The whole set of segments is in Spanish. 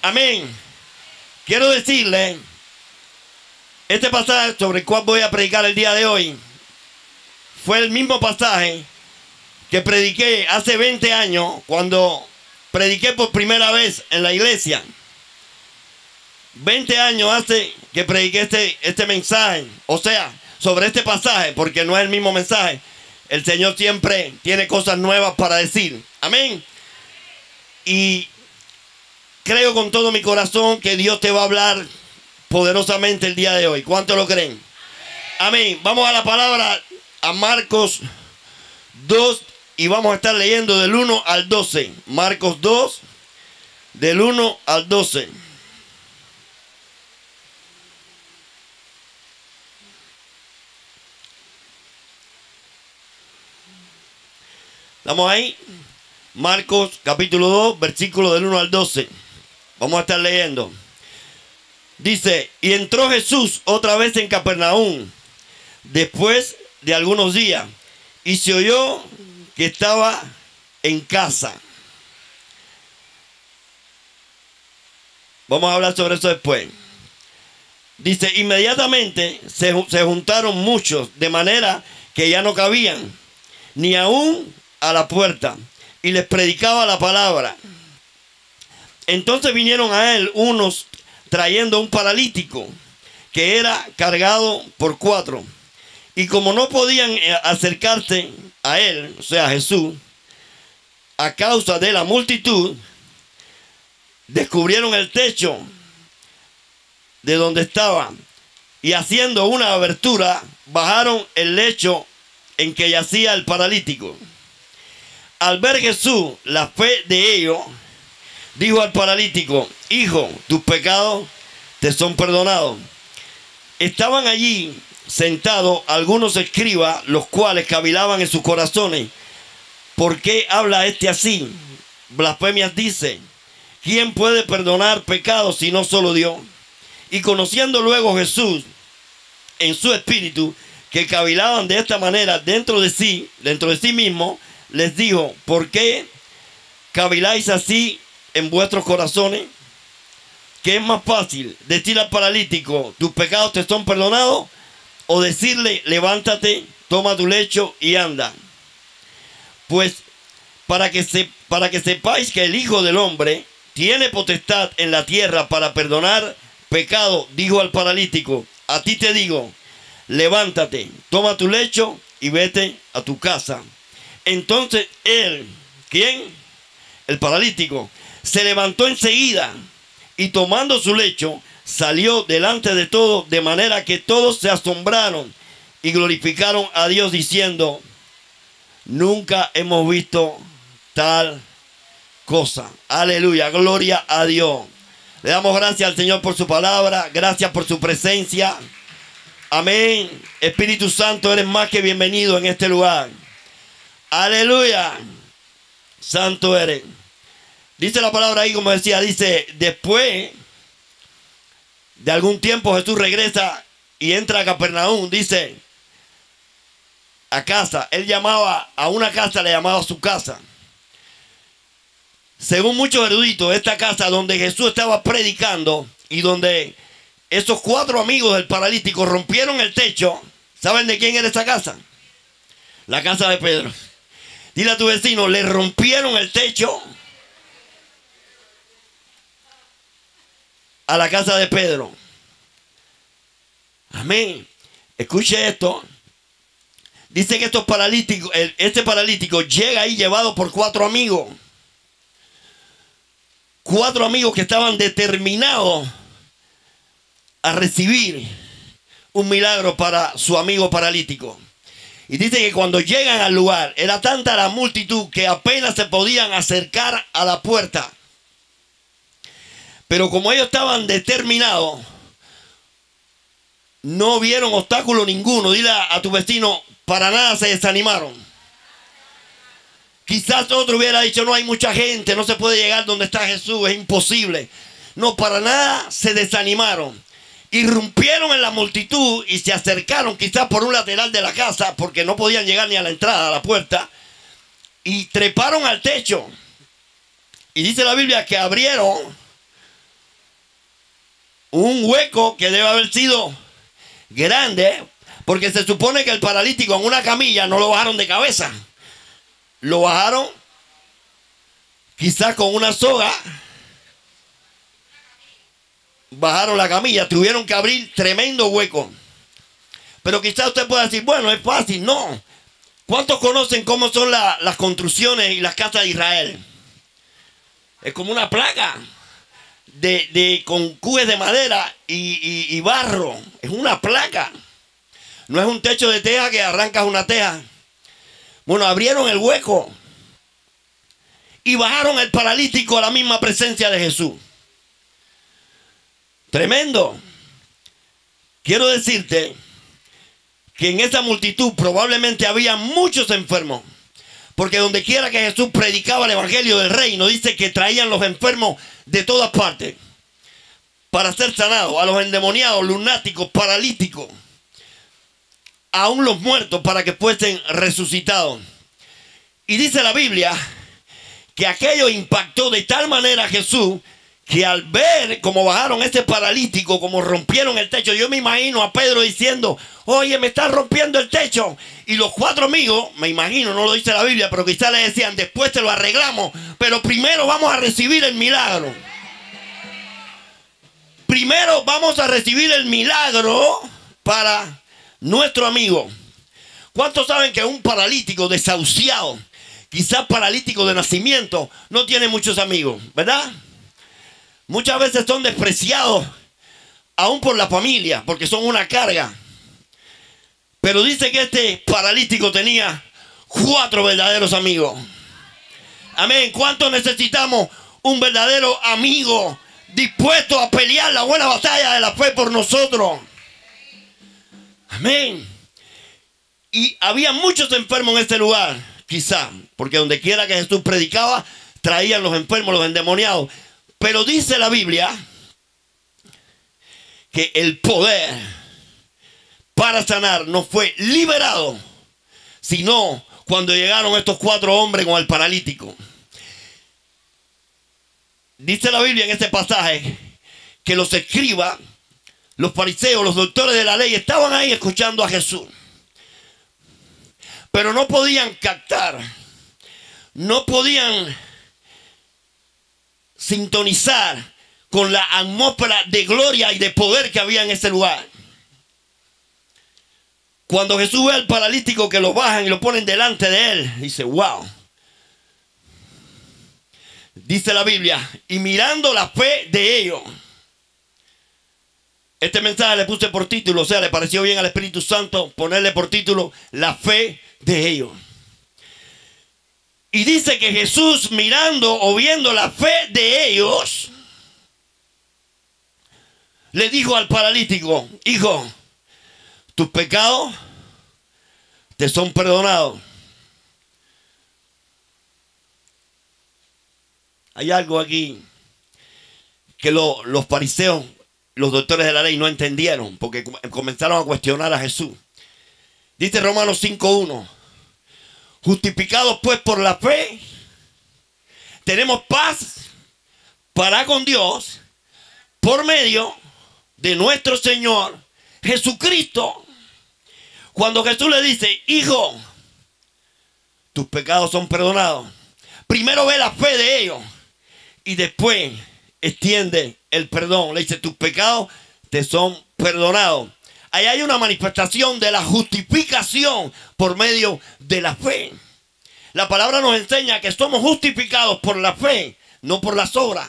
Amén. Quiero decirle, este pasaje sobre el cual voy a predicar el día de hoy fue el mismo pasaje que prediqué hace 20 años cuando prediqué por primera vez en la iglesia. 20 años hace que prediqué este mensaje, o sea, sobre este pasaje, porque no es el mismo mensaje. El Señor siempre tiene cosas nuevas para decir. Amén. Y creo con todo mi corazón que Dios te va a hablar poderosamente el día de hoy. ¿Cuántos lo creen? Amén. Vamos a la palabra, a Marcos 2, y vamos a estar leyendo del 1 al 12. Marcos 2, del 1 al 12. ¿Estamos ahí? Marcos capítulo 2, versículo del 1 al 12. Vamos a estar leyendo. Dice, y entró Jesús otra vez en Capernaum, después de algunos días, y se oyó que estaba en casa. Vamos a hablar sobre eso después. Dice, inmediatamente se juntaron muchos, de manera que ya no cabían, ni aún a la puerta, y les predicaba la palabra. Entonces vinieron a él unos trayendo un paralítico que era cargado por 4. Y como no podían acercarse a él, o sea, a Jesús, a causa de la multitud, descubrieron el techo de donde estaba y haciendo una abertura, bajaron el lecho en que yacía el paralítico. Al ver Jesús la fe de ellos, dijo al paralítico, hijo, tus pecados te son perdonados. Estaban allí sentados algunos escribas, los cuales cavilaban en sus corazones. ¿Por qué habla este así? Blasfemias dice. ¿Quién puede perdonar pecados si no solo Dios? Y conociendo luego Jesús en su espíritu que cavilaban de esta manera dentro de sí mismo, les dijo, ¿por qué caviláis así en vuestros corazones? ¿Qué es más fácil? ¿Decir al paralítico, tus pecados te son perdonados? ¿O decirle, levántate, toma tu lecho y anda? Pues para que sepáis que el Hijo del Hombre tiene potestad en la tierra para perdonar pecado, dijo al paralítico, a ti te digo, levántate, toma tu lecho y vete a tu casa. Entonces él, ¿quién? El paralítico, se levantó enseguida y tomando su lecho, salió delante de todos, de manera que todos se asombraron y glorificaron a Dios diciendo, nunca hemos visto tal cosa. Aleluya, gloria a Dios. Le damos gracias al Señor por su palabra, gracias por su presencia. Amén. Espíritu Santo, eres más que bienvenido en este lugar. Aleluya. Santo eres. Dice la palabra ahí, como decía, dice, después de algún tiempo Jesús regresa y entra a Capernaum, dice, a casa. Él llamaba a una casa, le llamaba su casa. Según muchos eruditos, esta casa donde Jesús estaba predicando y donde esos 4 amigos del paralítico rompieron el techo, ¿saben de quién era esa casa? La casa de Pedro. Dile a tu vecino, le rompieron el techo a la casa de Pedro. Amén. Escuche esto. Dice que estos paralíticos, este paralítico llega ahí llevado por 4 amigos. 4 amigos que estaban determinados a recibir un milagro para su amigo paralítico. Y dice que cuando llegan al lugar, era tanta la multitud que apenas se podían acercar a la puerta. Pero como ellos estaban determinados, no vieron obstáculo ninguno. Dile a tu vecino, para nada se desanimaron. Quizás otro hubiera dicho, no hay mucha gente, no se puede llegar donde está Jesús, es imposible. No, para nada se desanimaron. Irrumpieron en la multitud y se acercaron quizás por un lateral de la casa, porque no podían llegar ni a la entrada, a la puerta, y treparon al techo. Y dice la Biblia que abrieron un hueco que debe haber sido grande, porque se supone que el paralítico en una camilla no lo bajaron de cabeza, lo bajaron quizás con una soga, bajaron la camilla, tuvieron que abrir tremendo hueco. Pero quizás usted pueda decir, bueno, es fácil. No. ¿Cuántos conocen cómo son las construcciones y las casas de Israel? Es como una placa con cubes de madera y barro. Es una placa. No es un techo de teja que arrancas una teja. Bueno, abrieron el hueco y bajaron el paralítico a la misma presencia de Jesús. Tremendo. Quiero decirte que en esa multitud probablemente había muchos enfermos, porque donde quiera que Jesús predicaba el evangelio del reino, dice que traían los enfermos de todas partes para ser sanados, a los endemoniados, lunáticos, paralíticos, aún los muertos para que fuesen resucitados. Y dice la Biblia que aquello impactó de tal manera a Jesús, que al ver cómo bajaron ese paralítico, como rompieron el techo, yo me imagino a Pedro diciendo, oye, me están rompiendo el techo. Y los 4 amigos, me imagino, no lo dice la Biblia, pero quizás le decían, después te lo arreglamos, pero primero vamos a recibir el milagro. Primero vamos a recibir el milagro para nuestro amigo. ¿Cuántos saben que un paralítico desahuciado, quizás paralítico de nacimiento, no tiene muchos amigos, verdad? Muchas veces son despreciados aún por la familia, porque son una carga. Pero dice que este paralítico tenía 4 verdaderos amigos. Amén. ¿Cuántos necesitamos un verdadero amigo dispuesto a pelear la buena batalla de la fe por nosotros? Amén. Y había muchos enfermos en este lugar, quizá, porque donde quiera que Jesús predicaba, traían los enfermos, los endemoniados. Pero dice la Biblia que el poder para sanar no fue liberado, sino cuando llegaron estos 4 hombres con el paralítico. Dice la Biblia en este pasaje que los escribas, los fariseos, los doctores de la ley estaban ahí escuchando a Jesús, pero no podían captar, no podían sintonizar con la atmósfera de gloria y de poder que había en ese lugar. Cuando Jesús ve al paralítico que lo bajan y lo ponen delante de él, dice, wow. Dice la Biblia, y mirando la fe de ellos. Este mensaje le puse por título, o sea, le pareció bien al Espíritu Santo ponerle por título la fe de ellos. Y dice que Jesús, mirando o viendo la fe de ellos, le dijo al paralítico, hijo, tus pecados te son perdonados. Hay algo aquí que los fariseos, los doctores de la ley no entendieron, porque comenzaron a cuestionar a Jesús. Dice Romanos 5:1. Justificados pues por la fe, tenemos paz para con Dios por medio de nuestro Señor Jesucristo. Cuando Jesús le dice, hijo, tus pecados son perdonados, primero ve la fe de ellos y después extiende el perdón. Le dice, tus pecados te son perdonados. Ahí hay una manifestación de la justificación por medio de la fe. La palabra nos enseña que somos justificados por la fe, no por las obras.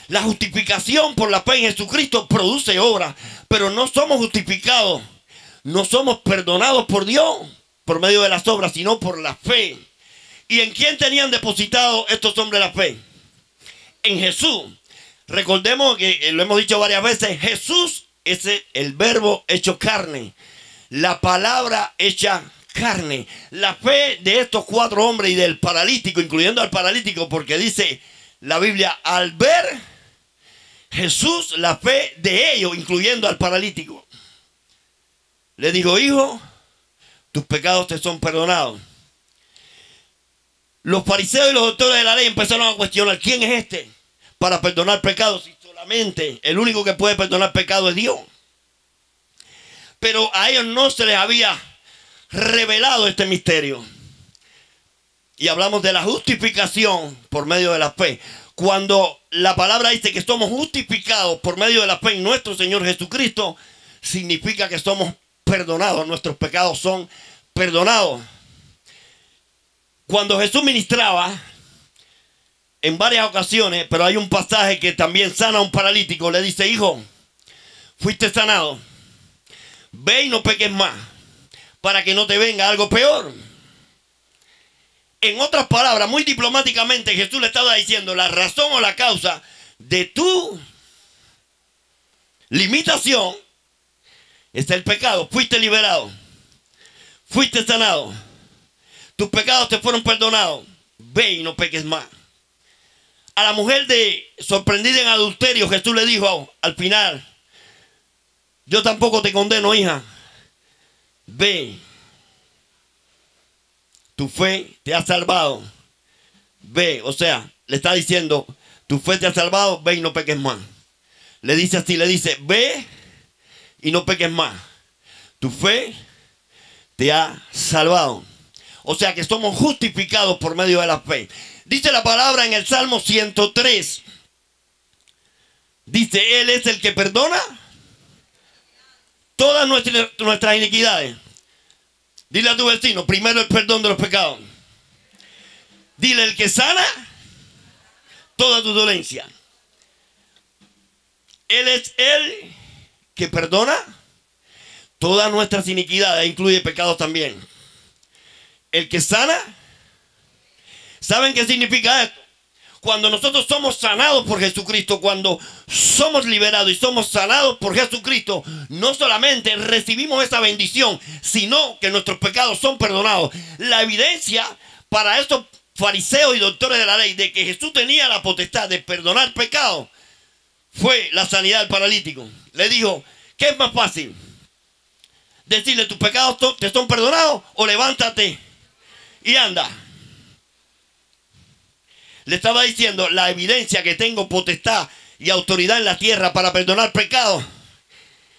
La justificación por la fe en Jesucristo produce obras, pero no somos justificados, no somos perdonados por Dios por medio de las obras, sino por la fe. ¿Y en quién tenían depositado estos hombres la fe? En Jesús. Recordemos que lo hemos dicho varias veces, Jesús es el verbo hecho carne, la palabra hecha carne. La fe de estos 4 hombres y del paralítico, incluyendo al paralítico, porque dice la Biblia, al ver Jesús, la fe de ellos, incluyendo al paralítico, le dijo, hijo, tus pecados te son perdonados. Los fariseos y los doctores de la ley empezaron a cuestionar, ¿quién es este para perdonar pecados? Si Solamente el único que puede perdonar pecado es Dios. Pero a ellos no se les había revelado este misterio. Y hablamos de la justificación por medio de la fe. Cuando la palabra dice que somos justificados por medio de la fe en nuestro Señor Jesucristo, significa que somos perdonados. Nuestros pecados son perdonados. Cuando Jesús ministraba en varias ocasiones, pero hay un pasaje que también sana a un paralítico, le dice: hijo, fuiste sanado, ve y no peques más, para que no te venga algo peor. En otras palabras, muy diplomáticamente, Jesús le estaba diciendo: la razón o la causa de tu limitación es el pecado. Fuiste liberado, fuiste sanado, tus pecados te fueron perdonados, ve y no peques más. A la mujer sorprendida en adulterio, Jesús le dijo al final: yo tampoco te condeno, hija, ve, tu fe te ha salvado, ve. O sea, le está diciendo: tu fe te ha salvado, ve y no peques más. Le dice así, le dice: ve y no peques más, tu fe te ha salvado. O sea que somos justificados por medio de la fe. Dice la palabra en el Salmo 103. Dice: Él es el que perdona todas nuestras iniquidades. Dile a tu vecino: primero el perdón de los pecados. Dile: el que sana toda tu dolencia. Él es el que perdona todas nuestras iniquidades, incluye pecados también. El que sana. ¿Saben qué significa esto? Cuando nosotros somos sanados por Jesucristo, cuando somos liberados y somos sanados por Jesucristo, no solamente recibimos esa bendición, sino que nuestros pecados son perdonados. La evidencia para estos fariseos y doctores de la ley de que Jesús tenía la potestad de perdonar pecados fue la sanidad del paralítico. Le dijo: ¿qué es más fácil? Decirle: tus pecados te son perdonados, o levántate y anda. Le estaba diciendo: la evidencia que tengo potestad y autoridad en la tierra para perdonar pecados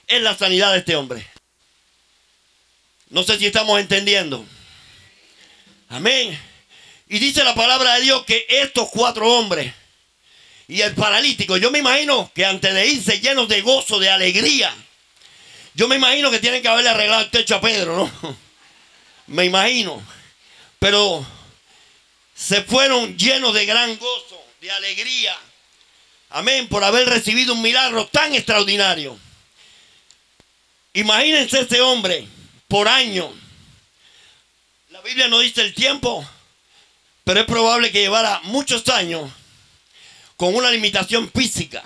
es la sanidad de este hombre. No sé si estamos entendiendo. Amén. Y dice la palabra de Dios que estos 4 hombres y el paralítico, yo me imagino que antes de irse llenos de gozo, de alegría, yo me imagino que tienen que haberle arreglado el techo a Pedro, ¿no? Me imagino. Pero se fueron llenos de gran gozo, de alegría. Amén, por haber recibido un milagro tan extraordinario. Imagínense este hombre por año. La Biblia no dice el tiempo, pero es probable que llevara muchos años con una limitación física.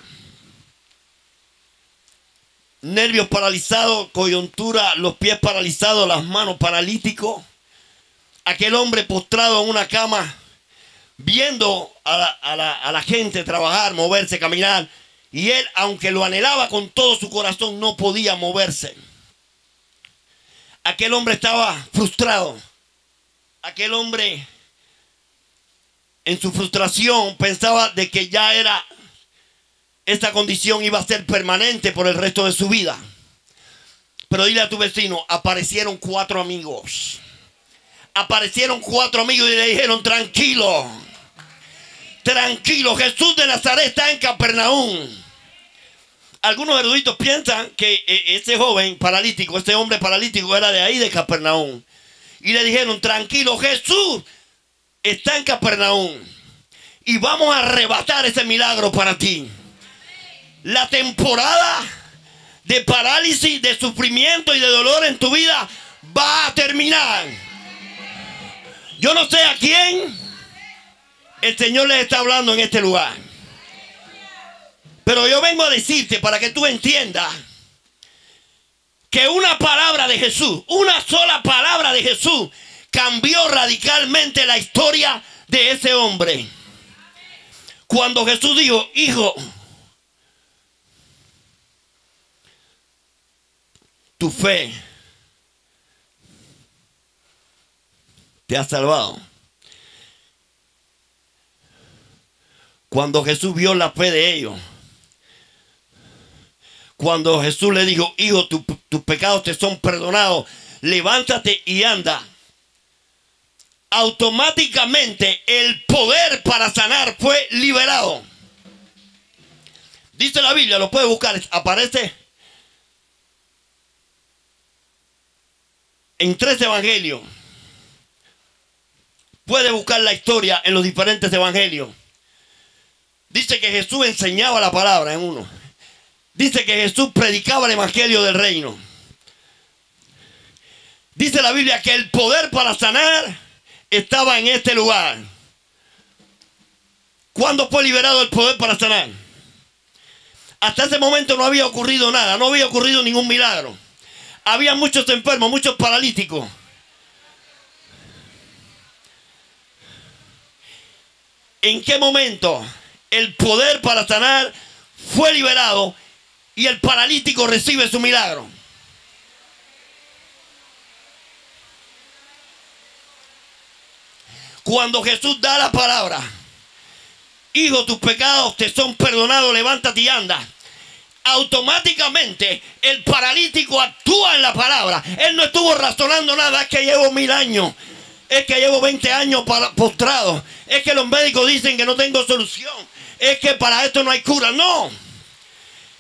Nervios paralizados, coyuntura, los pies paralizados, las manos paralíticos. Aquel hombre postrado en una cama, viendo a la gente trabajar, moverse, caminar. Y él, aunque lo anhelaba con todo su corazón, no podía moverse. Aquel hombre estaba frustrado. Aquel hombre, en su frustración, pensaba de que ya esta condición iba a ser permanente por el resto de su vida. Pero dile a tu vecino: aparecieron 4 amigos. Aparecieron 4 amigos y le dijeron: tranquilo, tranquilo, Jesús de Nazaret está en Capernaum. Algunos eruditos piensan que ese joven paralítico, este hombre paralítico, era de ahí, de Capernaum. Y le dijeron: tranquilo, Jesús está en Capernaum y vamos a arrebatar ese milagro para ti. La temporada de parálisis, de sufrimiento y de dolor en tu vida va a terminar. Yo no sé a quién el Señor les está hablando en este lugar, pero yo vengo a decirte, para que tú entiendas, que una palabra de Jesús, una sola palabra de Jesús, cambió radicalmente la historia de ese hombre. Cuando Jesús dijo: hijo, tu fe te ha salvado. Cuando Jesús vio la fe de ellos, Cuando Jesús le dijo, hijo, tus pecados te son perdonados, levántate y anda. Automáticamente el poder para sanar fue liberado. Dice la Biblia, lo puede buscar, aparece en 3 evangelios. Puede buscar la historia en los diferentes evangelios. Dice que Jesús enseñaba la palabra en uno. Dice que Jesús predicaba el evangelio del reino. Dice la Biblia que el poder para sanar estaba en este lugar. ¿Cuándo fue liberado el poder para sanar? Hasta ese momento no había ocurrido nada, no había ocurrido ningún milagro. Había muchos enfermos, muchos paralíticos. ¿En qué momento el poder para sanar fue liberado y el paralítico recibe su milagro? Cuando Jesús da la palabra, hijo, tus pecados te son perdonados, levántate y anda. Automáticamente el paralítico actúa en la palabra. Él no estuvo razonando nada, es que llevo 1000 años, es que llevo 20 años postrado, es que los médicos dicen que no tengo solución, es que para esto no hay cura. No,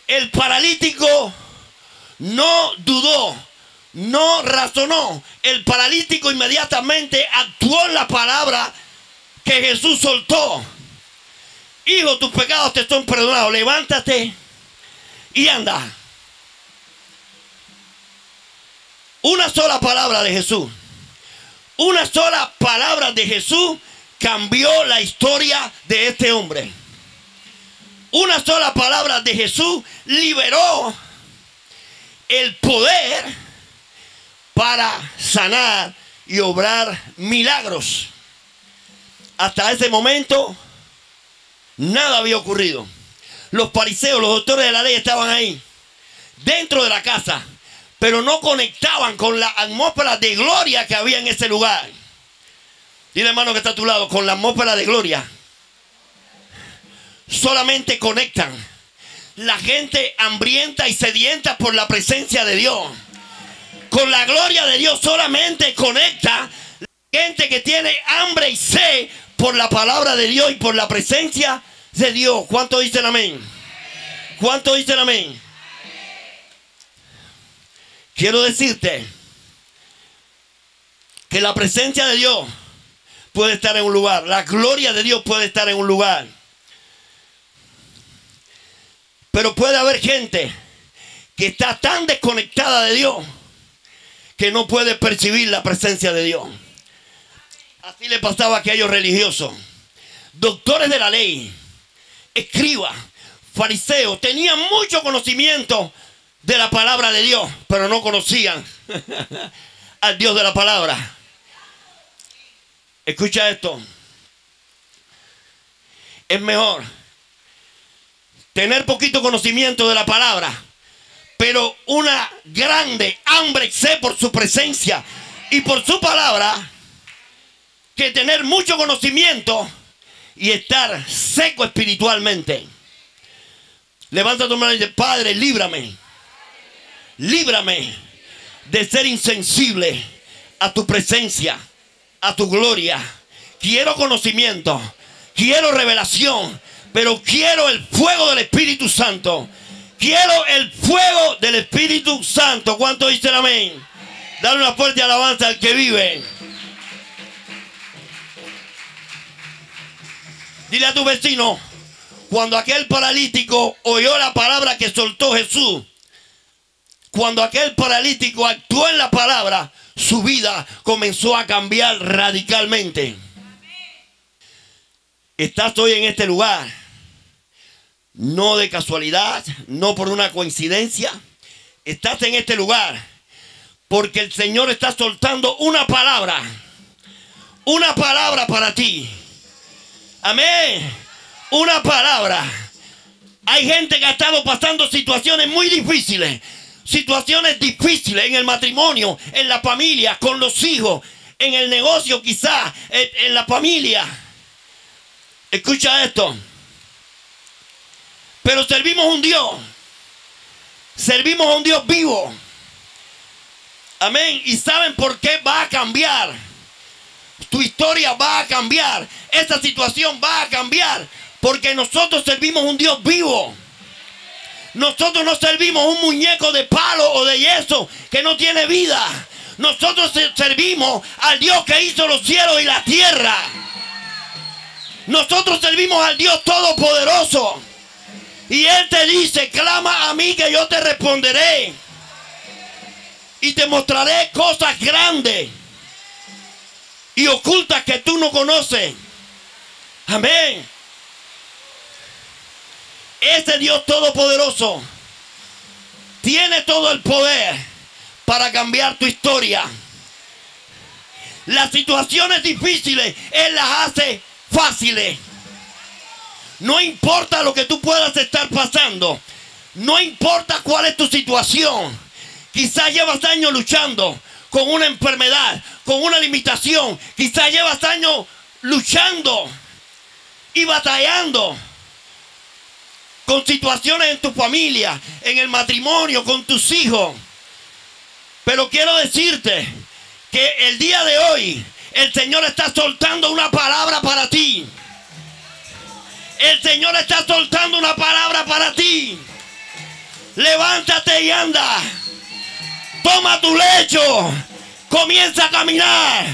el paralítico no dudó, no razonó. El paralítico inmediatamente actuó en la palabra que Jesús soltó. Hijo, tus pecados te son perdonados, levántate y anda. Una sola palabra de Jesús, una sola palabra de Jesús cambió la historia de este hombre. Una sola palabra de Jesús liberó el poder para sanar y obrar milagros. Hasta ese momento nada había ocurrido. Los fariseos, los doctores de la ley estaban ahí, dentro de la casa, pero no conectaban con la atmósfera de gloria que había en ese lugar. Dile, hermano que está a tu lado, con la atmósfera de gloria. Solamente conectan la gente hambrienta y sedienta por la presencia de Dios. Con la gloria de Dios solamente conecta la gente que tiene hambre y sed por la palabra de Dios y por la presencia de Dios. ¿Cuánto dicen amén? ¿Cuánto dicen amén? Quiero decirte que la presencia de Dios puede estar en un lugar. La gloria de Dios puede estar en un lugar. Pero puede haber gente que está tan desconectada de Dios que no puede percibir la presencia de Dios. Así le pasaba a aquellos religiosos. Doctores de la ley, escribas, fariseos, tenían mucho conocimiento de la palabra de Dios, pero no conocían al Dios de la palabra. Escucha esto. Es mejor tener poquito conocimiento de la palabra, pero una grande hambre y sed por su presencia y por su palabra, que tener mucho conocimiento y estar seco espiritualmente. Levanta tu mano y dice: Padre, líbrame. Líbrame de ser insensible a tu presencia, a tu gloria. Quiero conocimiento, quiero revelación, pero quiero el fuego del Espíritu Santo. Quiero el fuego del Espíritu Santo. ¿Cuánto dicen amén? Dale una fuerte alabanza al que vive. Dile a tu vecino: cuando aquel paralítico oyó la palabra que soltó Jesús, cuando aquel paralítico actuó en la palabra, su vida comenzó a cambiar radicalmente. Estás hoy en este lugar, no de casualidad, no por una coincidencia. Estás en este lugar porque el Señor está soltando una palabra para ti. Amén. Una palabra. Hay gente que ha estado pasando situaciones muy difíciles. Situaciones difíciles en el matrimonio, en la familia, con los hijos, en el negocio quizás, en la familia. Escucha esto. Pero servimos un Dios Servimos a un Dios vivo. Amén. ¿Y saben por qué va a cambiar? Tu historia va a cambiar. Esta situación va a cambiar. Porque nosotros servimos a un Dios vivo. Nosotros no servimos a un muñeco de palo o de yeso que no tiene vida. Nosotros servimos al Dios que hizo los cielos y la tierra. Nosotros servimos al Dios todopoderoso. Y Él te dice, clama a mí que yo te responderé. Y te mostraré cosas grandes y ocultas que tú no conoces. Amén. Ese Dios todopoderoso tiene todo el poder para cambiar tu historia. Las situaciones difíciles Él las hace fáciles. No importa lo que tú puedas estar pasando. No importa cuál es tu situación. Quizás llevas años luchando con una enfermedad, con una limitación. Quizás llevas años luchando y batallando con situaciones en tu familia, en el matrimonio, con tus hijos. Pero quiero decirte que el día de hoy el Señor está soltando una palabra para ti. El Señor está soltando una palabra para ti. Levántate y anda. Toma tu lecho. Comienza a caminar.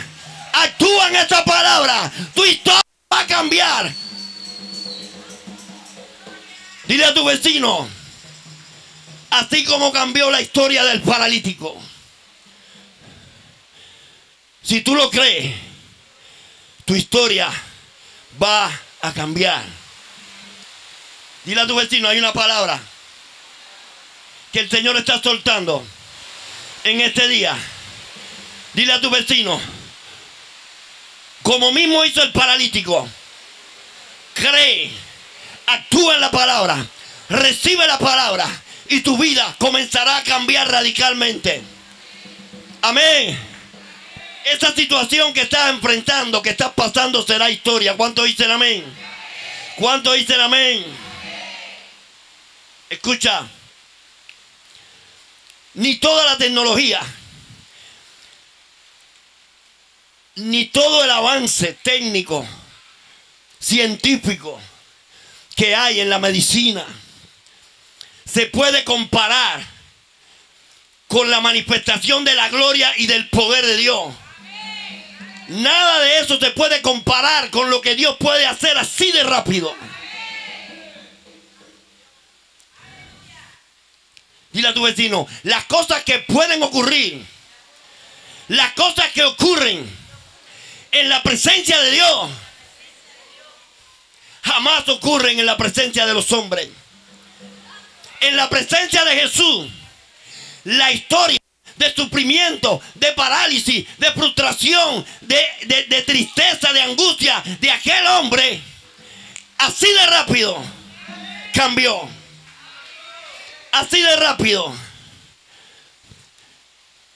Actúa en esta palabra. Tu historia va a cambiar. Dile a tu vecino, así como cambió la historia del paralítico. Si tú lo crees, tu historia va a cambiar. Dile a tu vecino, hay una palabra que el Señor está soltando en este día. Dile a tu vecino, como mismo hizo el paralítico, cree, actúa en la palabra, recibe la palabra y tu vida comenzará a cambiar radicalmente. Amén. Esa situación que estás enfrentando, que estás pasando, será historia. ¿Cuántos dicen amén? ¿Cuántos dicen amén? Escucha, ni toda la tecnología, ni todo el avance técnico, científico que hay en la medicina se puede comparar con la manifestación de la gloria y del poder de Dios. Nada de eso se puede comparar con lo que Dios puede hacer así de rápido. Dile a tu vecino, las cosas que pueden ocurrir, las cosas que ocurren en la presencia de Dios, jamás ocurren en la presencia de los hombres. En la presencia de Jesús, la historia de sufrimiento, de parálisis, de frustración, de tristeza, de angustia de aquel hombre, así de rápido cambió. Así de rápido.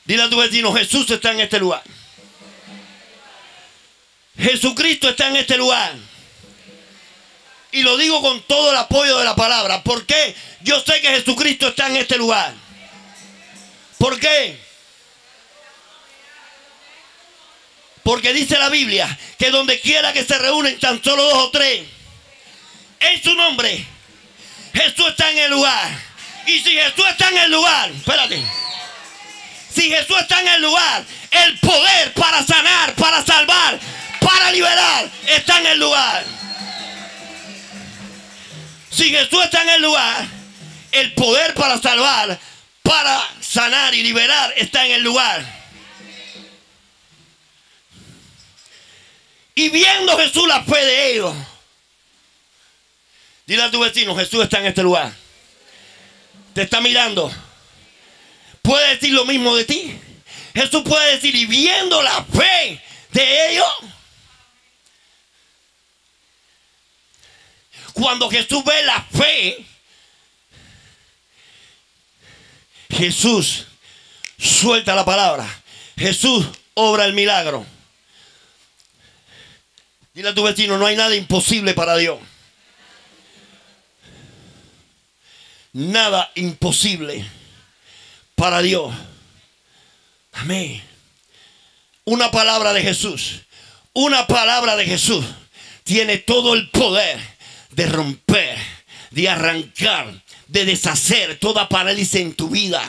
Dile a tu vecino, Jesús está en este lugar. Jesucristo está en este lugar. Y lo digo con todo el apoyo de la palabra. ¿Por qué? Yo sé que Jesucristo está en este lugar. ¿Por qué? Porque dice la Biblia que donde quiera que se reúnen tan solo 2 o 3 en su nombre, Jesús está en el lugar. Y si Jesús está en el lugar, espérate. Si Jesús está en el lugar, el poder para sanar, para salvar, para liberar, está en el lugar. Si Jesús está en el lugar, el poder para salvar, para sanar y liberar está en el lugar. Y viendo Jesús la fe de ellos, dile a tu vecino, Jesús está en este lugar. Te está mirando. ¿Puede decir lo mismo de ti? Jesús puede decir, y viendo la fe de ellos. Cuando Jesús ve la fe, Jesús suelta la palabra. Jesús obra el milagro. Dile a tu vecino, no hay nada imposible para Dios. Nada imposible para Dios. Amén. Una palabra de Jesús. Una palabra de Jesús tiene todo el poder de romper, de arrancar, de deshacer toda parálisis en tu vida,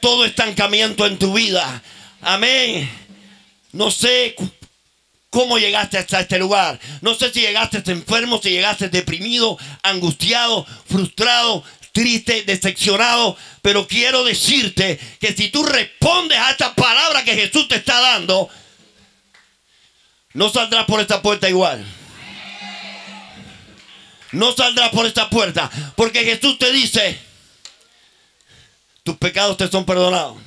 todo estancamiento en tu vida. Amén. No sé cómo llegaste hasta este lugar. No sé si llegaste enfermo, si llegaste deprimido, angustiado, frustrado, triste, decepcionado. Pero quiero decirte que si tú respondes a esta palabra que Jesús te está dando, no saldrás por esta puerta igual. No saldrás por esta puerta. Porque Jesús te dice: tus pecados te son perdonados.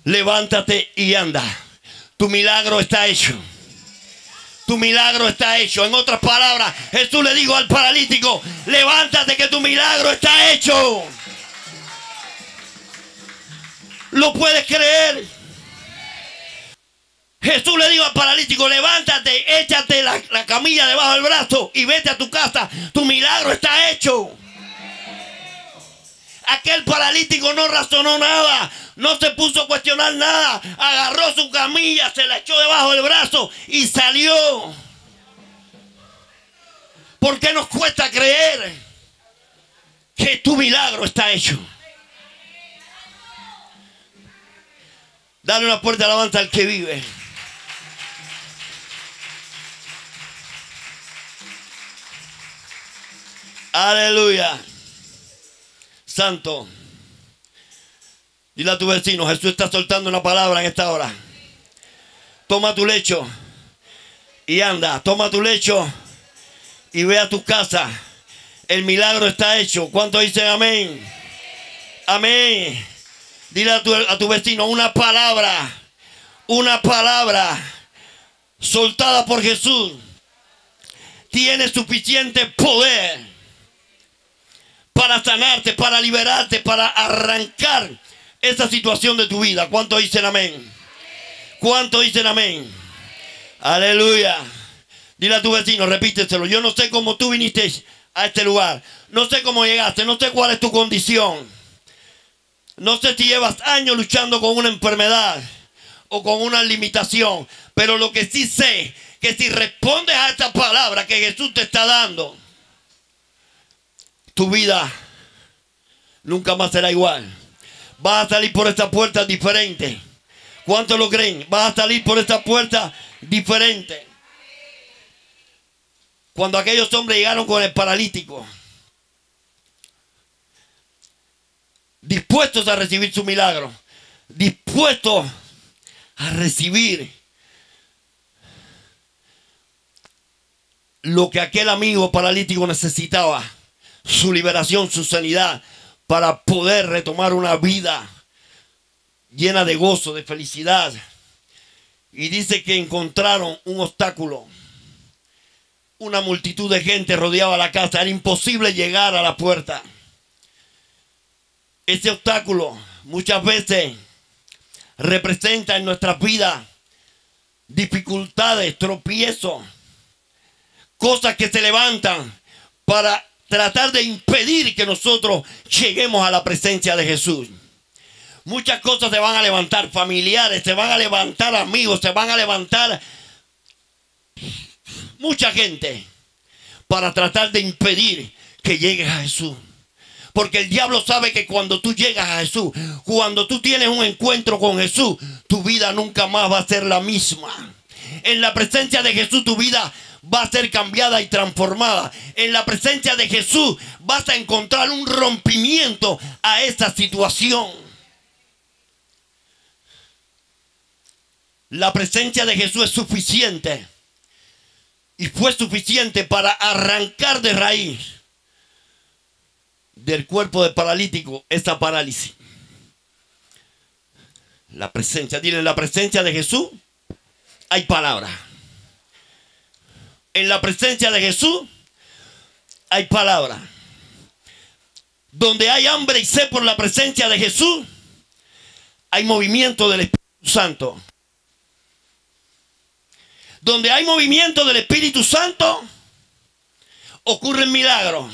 Levántate y anda. Tu milagro está hecho. Tu milagro está hecho. En otras palabras, Jesús le dijo al paralítico: levántate, que tu milagro está hecho. ¿Lo puedes creer? Jesús le dijo al paralítico: levántate, échate la camilla debajo del brazo y vete a tu casa. Tu milagro está hecho. Aquel paralítico no razonó nada, no se puso a cuestionar nada. Agarró su camilla, se la echó debajo del brazo y salió. ¿Por qué nos cuesta creer que tu milagro está hecho? Dale una fuerte alabanza al que vive. Aleluya. Santo. Dile a tu vecino: Jesús está soltando una palabra en esta hora. Toma tu lecho y anda. Toma tu lecho y ve a tu casa. El milagro está hecho. ¿Cuántos dicen amén? Amén. Dile a tu vecino: una palabra soltada por Jesús tiene suficiente poder para sanarte, para liberarte, para arrancar esa situación de tu vida. ¿Cuántos dicen amén? ¿Cuántos dicen amén? Aleluya. Dile a tu vecino, repíteselo: yo no sé cómo tú viniste a este lugar. No sé cómo llegaste. No sé cuál es tu condición. No sé si llevas años luchando con una enfermedad o con una limitación. Pero lo que sí sé, que si respondes a esta palabra que Jesús te está dando, tu vida nunca más será igual. Vas a salir por esta puerta diferente. ¿Cuántos lo creen? Vas a salir por esta puerta diferente. Cuando aquellos hombres llegaron con el paralítico, dispuestos a recibir su milagro, dispuestos a recibir lo que aquel amigo paralítico necesitaba, su liberación, su sanidad, para poder retomar una vida llena de gozo, de felicidad. Y dice que encontraron un obstáculo. Una multitud de gente rodeaba la casa. Era imposible llegar a la puerta. Ese obstáculo muchas veces representa en nuestras vidas dificultades, tropiezos, cosas que se levantan para tratar de impedir que nosotros lleguemos a la presencia de Jesús. Muchas cosas se van a levantar, familiares, se van a levantar amigos, se van a levantar mucha gente para tratar de impedir que llegues a Jesús. Porque el diablo sabe que cuando tú llegas a Jesús, cuando tú tienes un encuentro con Jesús, tu vida nunca más va a ser la misma. En la presencia de Jesús tu vida va a ser cambiada y transformada. En la presencia de Jesús vas a encontrar un rompimiento a esa situación. La presencia de Jesús es suficiente. Y fue suficiente para arrancar de raíz del cuerpo del paralítico esta parálisis. La presencia, dile, en la presencia de Jesús hay palabra. En la presencia de Jesús hay palabra. Donde hay hambre y sed por la presencia de Jesús, hay movimiento del Espíritu Santo. Donde hay movimiento del Espíritu Santo, ocurren milagros.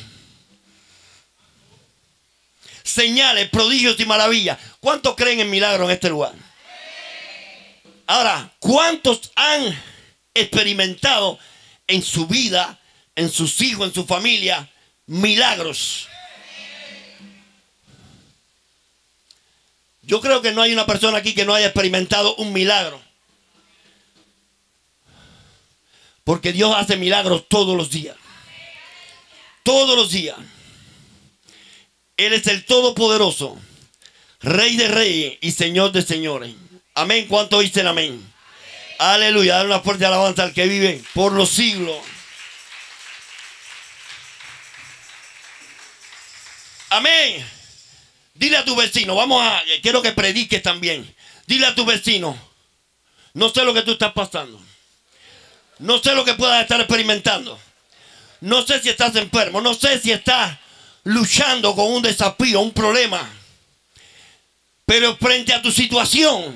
señales, prodigios y maravillas. ¿Cuántos creen en milagros en este lugar? Ahora, ¿cuántos han experimentado en su vida, en sus hijos, en su familia, milagros? Yo creo que no hay una persona aquí que no haya experimentado un milagro. Porque Dios hace milagros todos los días. Todos los días. Él es el Todopoderoso, Rey de reyes y Señor de señores. Amén. ¿Cuánto dicen amén? Aleluya. Dale una fuerte alabanza al que vive por los siglos. Amén. Dile a tu vecino, quiero que prediques también. Dile a tu vecino, no sé lo que tú estás pasando. No sé lo que puedas estar experimentando. No sé si estás enfermo. No sé si estás luchando con un desafío, un problema. Pero frente a tu situación,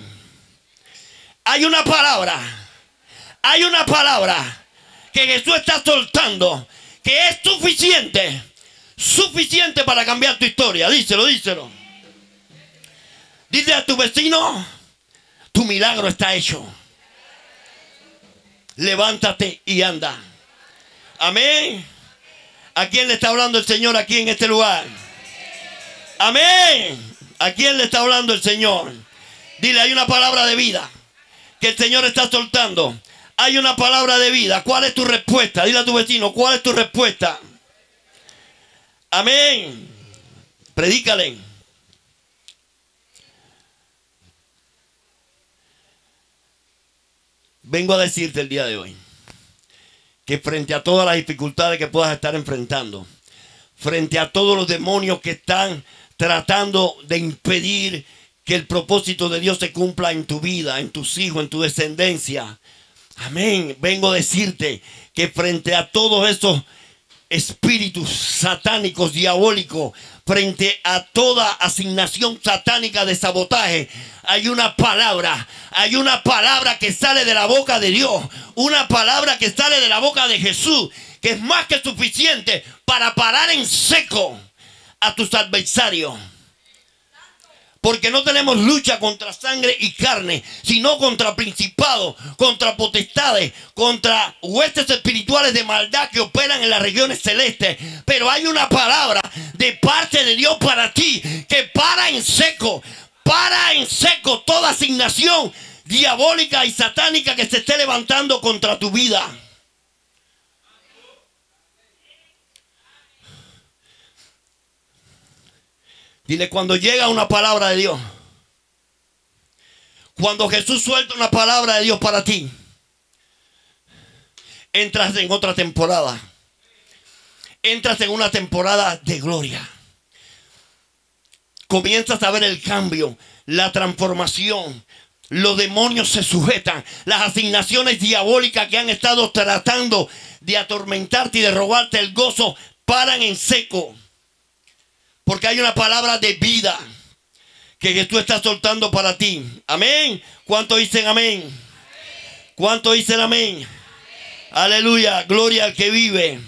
hay una palabra. Hay una palabra que Jesús está soltando, que es suficiente. Suficiente para cambiar tu historia. Díselo, díselo. Dile a tu vecino, tu milagro está hecho. Levántate y anda. Amén. ¿A quién le está hablando el Señor aquí en este lugar? Amén. ¿A quién le está hablando el Señor? Dile, hay una palabra de vida que el Señor está soltando. Hay una palabra de vida. ¿Cuál es tu respuesta? Dile a tu vecino, ¿cuál es tu respuesta? Amén. Predícale. Vengo a decirte el día de hoy que frente a todas las dificultades que puedas estar enfrentando, frente a todos los demonios que están tratando de impedir que el propósito de Dios se cumpla en tu vida, en tus hijos, en tu descendencia. Amén. Vengo a decirte que frente a todos esos espíritus satánicos, diabólicos, frente a toda asignación satánica de sabotaje, hay una palabra que sale de la boca de Dios, una palabra que sale de la boca de Jesús, que es más que suficiente para parar en seco a tus adversarios. Porque no tenemos lucha contra sangre y carne, sino contra principados, contra potestades, contra huestes espirituales de maldad que operan en las regiones celestes. Pero hay una palabra de parte de Dios para ti que para en seco toda asignación diabólica y satánica que se esté levantando contra tu vida. Dile, cuando llega una palabra de Dios, cuando Jesús suelta una palabra de Dios para ti, entras en otra temporada. Entras en una temporada de gloria. Comienzas a ver el cambio, la transformación. Los demonios se sujetan. Las asignaciones diabólicas que han estado tratando de atormentarte y de robarte el gozo paran en seco. Porque hay una palabra de vida que Jesús está soltando para ti. Amén. ¿Cuántos dicen amén? ¿Cuántos dicen amén? Aleluya. Gloria al que vive.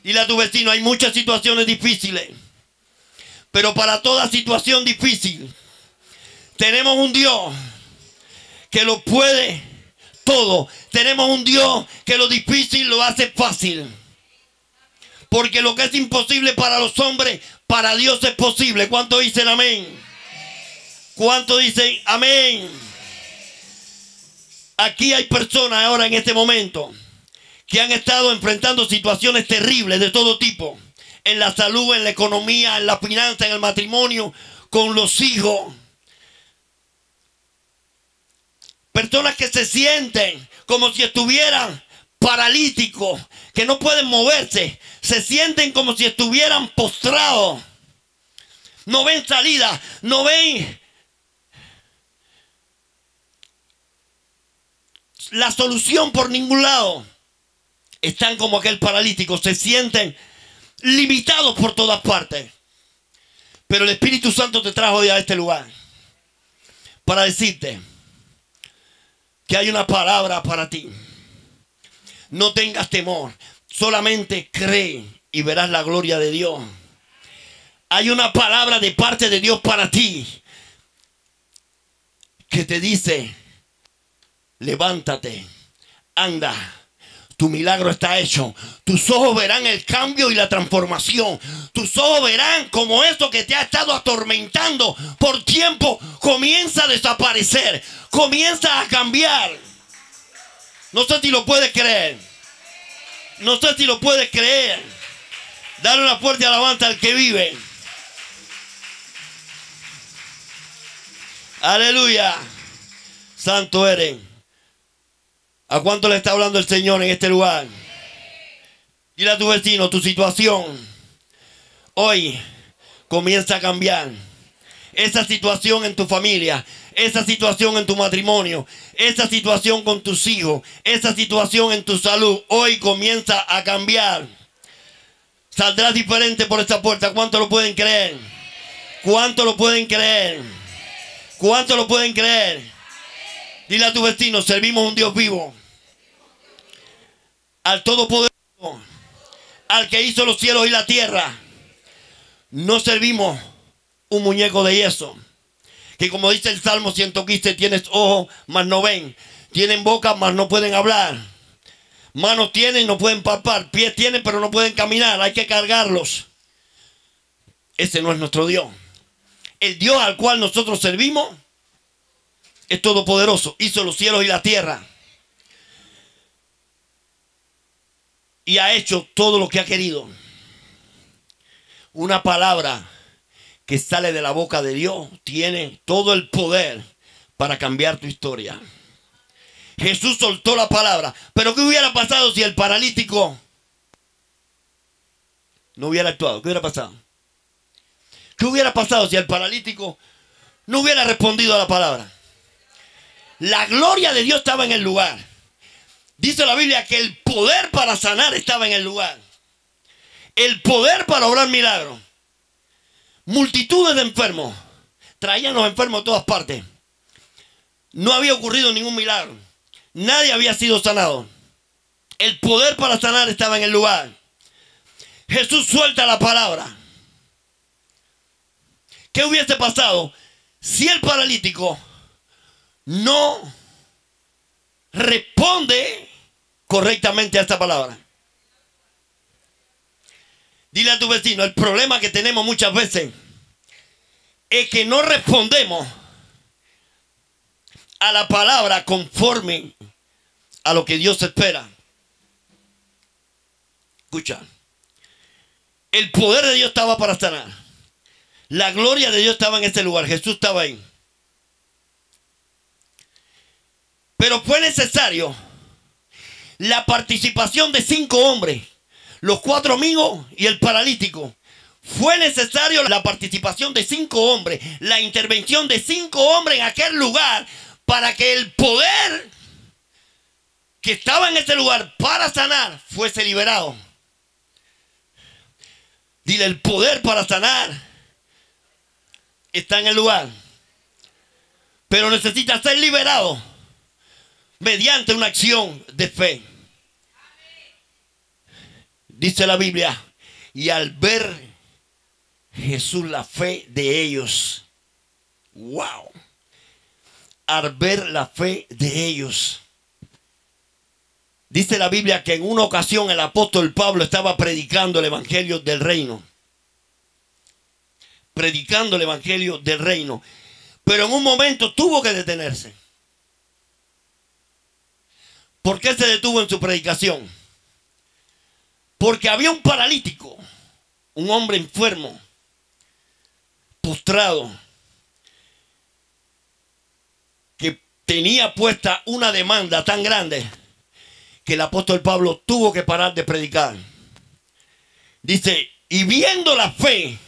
Dile a tu vecino, hay muchas situaciones difíciles. Pero para toda situación difícil, tenemos un Dios que lo puede todo. Tenemos un Dios que lo difícil lo hace fácil. Porque lo que es imposible para los hombres, para Dios es posible. ¿Cuántos dicen amén? ¿Cuántos dicen amén? Aquí hay personas ahora en este momento que han estado enfrentando situaciones terribles de todo tipo. En la salud, en la economía, en la finanza, en el matrimonio, con los hijos. Personas que se sienten como si estuvieran paralíticos, que no pueden moverse, se sienten como si estuvieran postrados, no ven salida, no ven la solución por ningún lado. Están como aquel paralítico, se sienten limitados por todas partes. Pero el Espíritu Santo te trajo hoy a este lugar para decirte que hay una palabra para ti. No tengas temor, solamente cree y verás la gloria de Dios. Hay una palabra de parte de Dios para ti que te dice: levántate, anda. Tu milagro está hecho. Tus ojos verán el cambio y la transformación. Tus ojos verán como eso que te ha estado atormentando por tiempo comienza a desaparecer. Comienza a cambiar. No sé si lo puedes creer. No sé si lo puedes creer. Dale una fuerte alabanza al que vive. Aleluya. Santo eres. ¿A cuánto le está hablando el Señor en este lugar? Dile a tu vecino: tu situación hoy comienza a cambiar. Esa situación en tu familia, esa situación en tu matrimonio, esa situación con tus hijos, esa situación en tu salud, hoy comienza a cambiar. Saldrás diferente por esta puerta. ¿Cuánto lo pueden creer? ¿Cuánto lo pueden creer? ¿Cuánto lo pueden creer? Dile a tu vecino: servimos un Dios vivo, al Todopoderoso, al que hizo los cielos y la tierra. No servimos un muñeco de yeso, que como dice el Salmo 115, tienes ojos, mas no ven. Tienen boca, mas no pueden hablar. Manos tienen, no pueden palpar. Pies tienen, pero no pueden caminar. Hay que cargarlos. Ese no es nuestro Dios. El Dios al cual nosotros servimos es todopoderoso. Hizo los cielos y la tierra. Y ha hecho todo lo que ha querido. Una palabra que sale de la boca de Dios tiene todo el poder para cambiar tu historia. Jesús soltó la palabra. Pero ¿qué hubiera pasado si el paralítico no hubiera actuado? ¿Qué hubiera pasado? ¿Qué hubiera pasado si el paralítico no hubiera respondido a la palabra? La gloria de Dios estaba en el lugar. Dice la Biblia que el poder para sanar estaba en el lugar. El poder para obrar milagros. Multitudes de enfermos. Traían los enfermos de todas partes. No había ocurrido ningún milagro. Nadie había sido sanado. El poder para sanar estaba en el lugar. Jesús suelta la palabra. ¿Qué hubiese pasado si el paralítico no responde correctamente a esta palabra? Dile a tu vecino: el problema que tenemos muchas veces es que no respondemos a la palabra conforme a lo que Dios espera. Escucha. El poder de Dios estaba para sanar. La gloria de Dios estaba en ese lugar. Jesús estaba ahí. Pero fue necesario la participación de 5 hombres. Los 4 amigos y el paralítico. Fue necesario la participación de 5 hombres. La intervención de 5 hombres en aquel lugar, para que el poder que estaba en ese lugar para sanar fuese liberado. Dile: el poder para sanar está en el lugar, pero necesita ser liberado mediante una acción de fe. Dice la Biblia: y al ver Jesús la fe de ellos. Wow. Al ver la fe de ellos. Dice la Biblia que en una ocasión el apóstol Pablo estaba predicando el evangelio del reino. Predicando el evangelio del reino. Pero en un momento tuvo que detenerse. ¿Por qué se detuvo en su predicación? Porque había un paralítico, un hombre enfermo, postrado, que tenía puesta una demanda tan grande que el apóstol Pablo tuvo que parar de predicar. Dice: y viendo la fe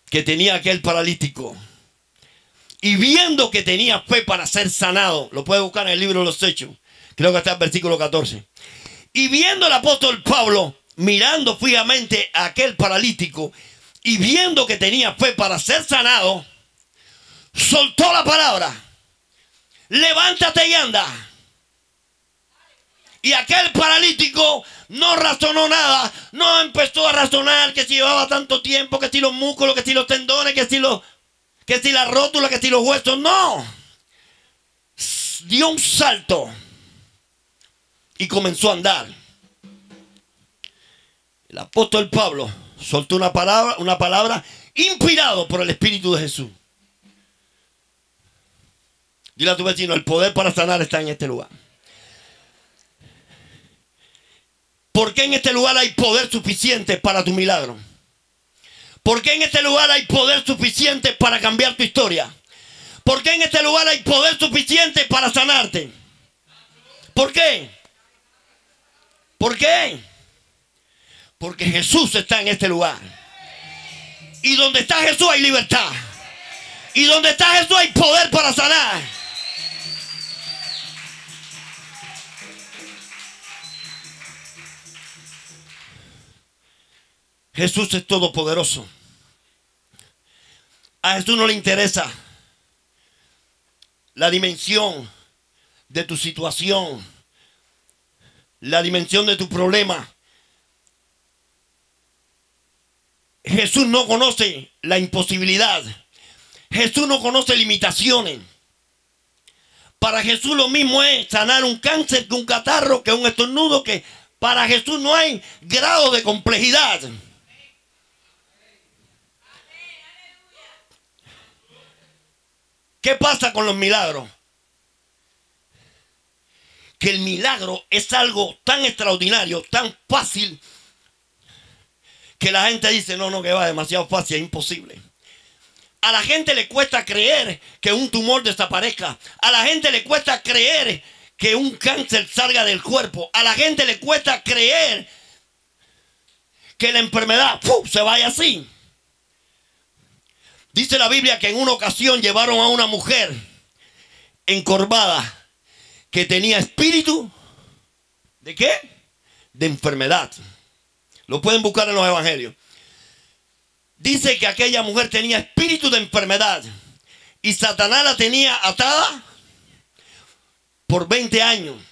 que tenía aquel paralítico, y viendo que tenía fe para ser sanado, lo puede buscar en el libro de los Hechos, creo que está en el versículo 14. Y viendo el apóstol Pablo, mirando fijamente a aquel paralítico, y viendo que tenía fe para ser sanado, soltó la palabra: levántate y anda. Y aquel paralítico no razonó nada. No empezó a razonar que si llevaba tanto tiempo, que si los músculos, que si los tendones, que si la rótula, que si los huesos. No. Dio un salto y comenzó a andar. El apóstol Pablo soltó una palabra inspirado por el Espíritu de Jesús. Dile a tu vecino, el poder para sanar está en este lugar. ¿Por qué en este lugar hay poder suficiente para tu milagro? ¿Por qué en este lugar hay poder suficiente para cambiar tu historia? ¿Por qué en este lugar hay poder suficiente para sanarte? ¿Por qué? ¿Por qué? Porque Jesús está en este lugar. Y donde está Jesús hay libertad. Y donde está Jesús hay poder para sanar. Jesús es todopoderoso. A Jesús no le interesa la dimensión de tu situación, la dimensión de tu problema. Jesús no conoce la imposibilidad. Jesús no conoce limitaciones. Para Jesús lo mismo es sanar un cáncer que un catarro, que un estornudo, que para Jesús no hay grado de complejidad. ¿Qué pasa con los milagros? Que el milagro es algo tan extraordinario, tan fácil, que la gente dice, no, que va demasiado fácil, es imposible. A la gente le cuesta creer que un tumor desaparezca. A la gente le cuesta creer que un cáncer salga del cuerpo. A la gente le cuesta creer que la enfermedad se vaya así. Dice la Biblia que en una ocasión llevaron a una mujer encorvada que tenía espíritu ¿de qué? De enfermedad. Lo pueden buscar en los evangelios. Dice que aquella mujer tenía espíritu de enfermedad y Satanás la tenía atada por 20 años.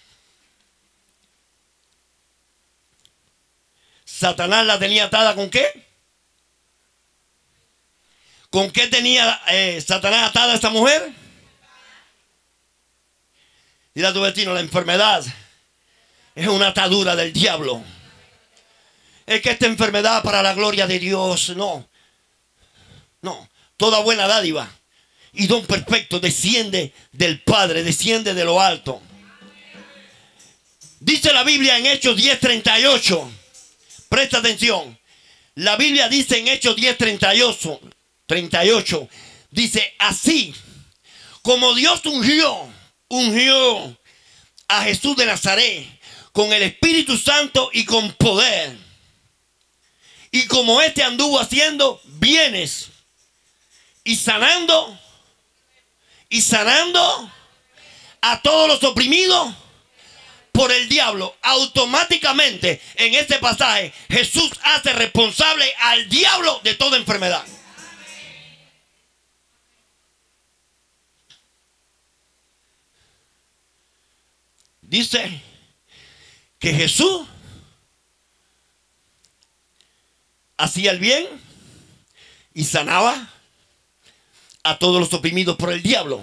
Satanás la tenía atada ¿con qué? ¿Con qué tenía Satanás atada a esta mujer? Dile a tu vecino, la enfermedad es una atadura del diablo. Es que esta enfermedad para la gloria de Dios, no. Toda buena dádiva y don perfecto desciende del Padre, desciende de lo alto. Dice la Biblia en Hechos 10:38. Presta atención. La Biblia dice en Hechos 10:38. Dice, así como Dios ungió a Jesús de Nazaret con el Espíritu Santo y con poder. Y como éste anduvo haciendo bienes y sanando a todos los oprimidos por el diablo, automáticamente en este pasaje Jesús hace responsable al diablo de toda enfermedad. Dice que Jesús hacía el bien y sanaba a todos los oprimidos por el diablo.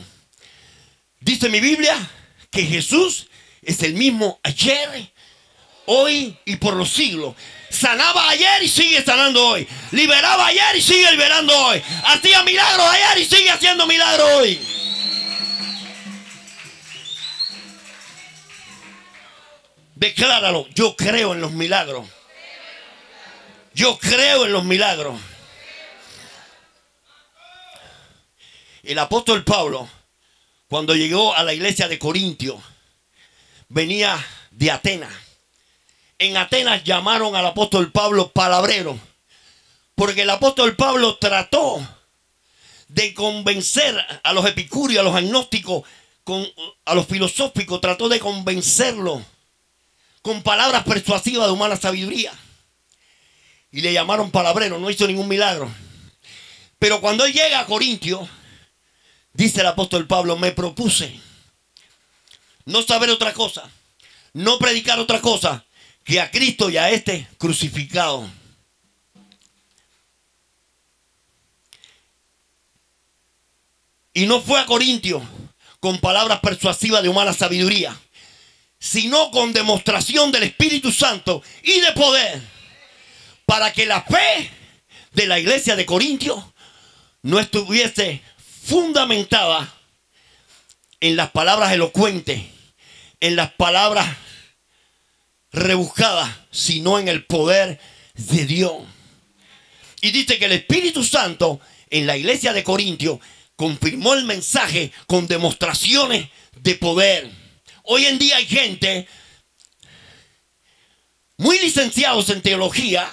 Dice mi Biblia que Jesús es el mismo ayer, hoy y por los siglos. Sanaba ayer y sigue sanando hoy. Liberaba ayer y sigue liberando hoy. Hacía milagros ayer y sigue haciendo milagros hoy. Decláralo, yo creo en los milagros. Yo creo en los milagros. El apóstol Pablo, cuando llegó a la iglesia de Corintio, venía de Atenas. En Atenas llamaron al apóstol Pablo palabrero, porque el apóstol Pablo trató de convencer a los epicúreos, a los agnósticos, a los filosóficos, trató de convencerlos con palabras persuasivas de humana sabiduría. Y le llamaron palabrero, no hizo ningún milagro. Pero cuando él llega a Corintio, dice el apóstol Pablo, me propuse no saber otra cosa, no predicar otra cosa que a Cristo y a este crucificado. Y no fue a Corintios con palabras persuasivas de humana sabiduría, sino con demostración del Espíritu Santo y de poder, para que la fe de la iglesia de Corintios no estuviese fundamentada en las palabras elocuentes, en las palabras rebuscadas, sino en el poder de Dios. Y dice que el Espíritu Santo en la iglesia de Corintios confirmó el mensaje con demostraciones de poder. Hoy en día hay gente muy licenciados en teología,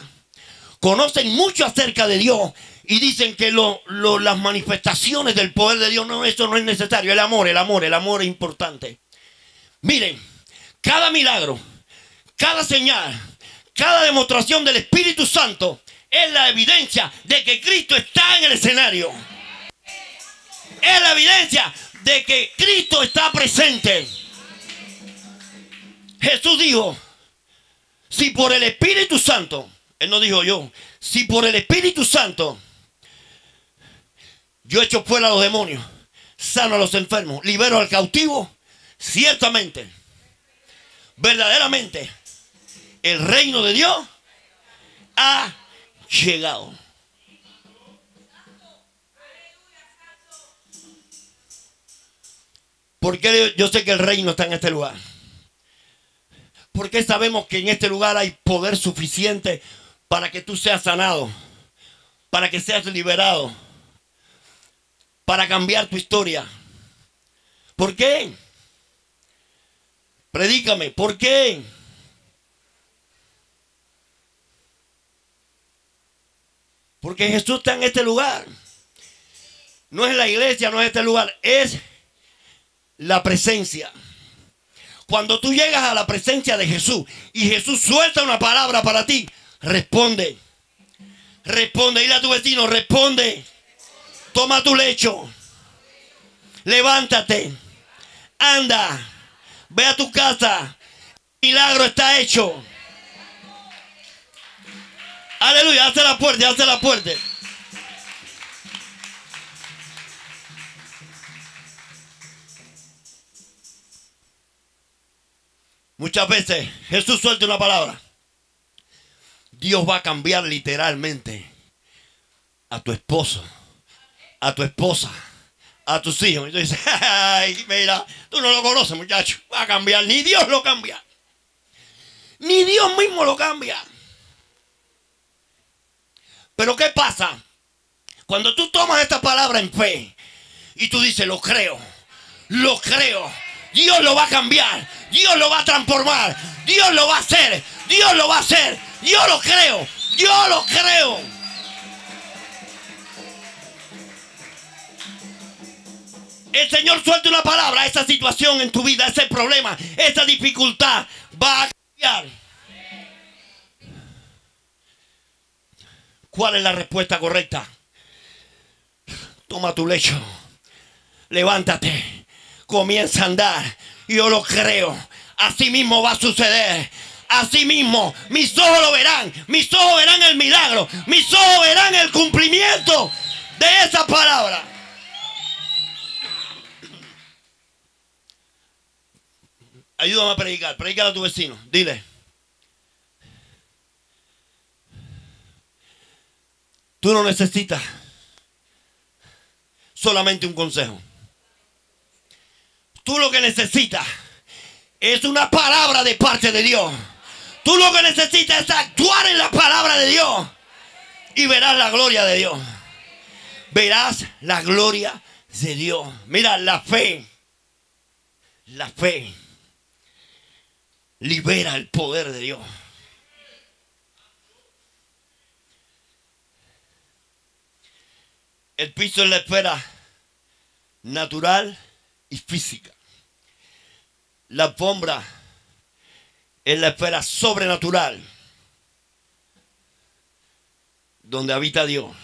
conocen mucho acerca de Dios y dicen que las manifestaciones del poder de Dios, no, eso no es necesario. El amor es importante. Miren, cada milagro, cada señal, cada demostración del Espíritu Santo es la evidencia de que Cristo está en el escenario. Es la evidencia de que Cristo está presente. Jesús dijo, si por el Espíritu Santo, Él no dijo yo, si por el Espíritu Santo yo echo fuera a los demonios, sano a los enfermos, libero al cautivo, ciertamente, verdaderamente, el reino de Dios ha llegado. Porque yo sé que el reino está en este lugar. Porque sabemos que en este lugar hay poder suficiente para que tú seas sanado, para que seas liberado, para cambiar tu historia. ¿Por qué? Predícame, ¿por qué? Porque Jesús está en este lugar. No es la iglesia, no es este lugar, es la presencia. Cuando tú llegas a la presencia de Jesús y Jesús suelta una palabra para ti, responde. Responde, dile a tu vecino, responde. Toma tu lecho. Levántate. Anda. Ve a tu casa. El milagro está hecho. Aleluya, hazte la puerta, hazte la puerta. Muchas veces Jesús suelta una palabra. Dios va a cambiar literalmente a tu esposo, a tu esposa, a tus hijos. Y tú dices, ay, mira, tú no lo conoces, muchacho. Va a cambiar, ni Dios lo cambia. Ni Dios mismo lo cambia. Pero ¿qué pasa? Cuando tú tomas esta palabra en fe y tú dices, lo creo, Dios lo va a cambiar, Dios lo va a transformar, Dios lo va a hacer, Dios lo va a hacer, yo lo creo, yo lo creo. El Señor suelta una palabra, esa situación en tu vida, ese problema, esa dificultad va a cambiar. ¿Cuál es la respuesta correcta? Toma tu lecho, levántate, comienza a andar. Yo lo creo. Así mismo va a suceder. Así mismo, mis ojos lo verán. Mis ojos verán el milagro. Mis ojos verán el cumplimiento de esa palabra. Ayúdame a predicar. Predícale a tu vecino. Dile. Tú no necesitas solamente un consejo. Tú lo que necesitas es una palabra de parte de Dios. Tú lo que necesitas es actuar en la palabra de Dios y verás la gloria de Dios. Verás la gloria de Dios. Mira, la fe libera el poder de Dios. El piso es la esfera natural y física. La alfombra es la esfera sobrenatural, donde habita Dios,